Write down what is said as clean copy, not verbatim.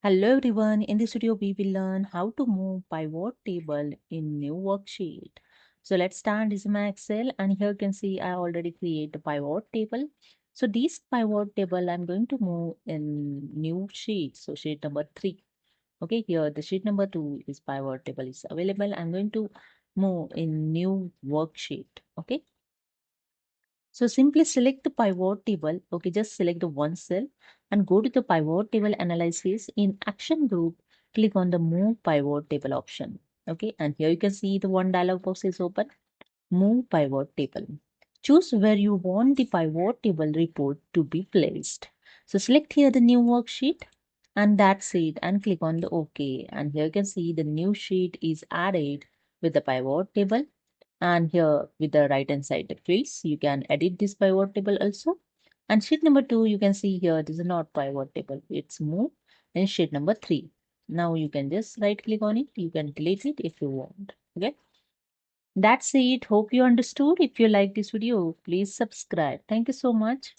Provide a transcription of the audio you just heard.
Hello everyone, in this video we will learn how to move pivot table in new worksheet. So let's start. This is my Excel and here you can see I already create the pivot table. So this pivot table I'm going to move in new sheet. So sheet number 3. Okay, here the sheet number 2 is pivot table is available. I'm going to move in new worksheet. Okay. So simply select the pivot table. Okay, just select the one cell and go to the pivot table analysis. In action group, click on the move pivot table option. Okay, and here you can see the one dialog box is open. Move pivot table. Choose where you want the pivot table report to be placed. So select here the new worksheet and that's it, and click on the OK. And here you can see the new sheet is added with the pivot table. And here with the right hand side the fields, you can edit this pivot table also. And sheet number 2, you can see here this is not pivot table, it's move in sheet number 3. Now you can just right click on it, you can delete it if you want. Okay, that's it. Hope you understood. If you like this video, please subscribe. Thank you so much.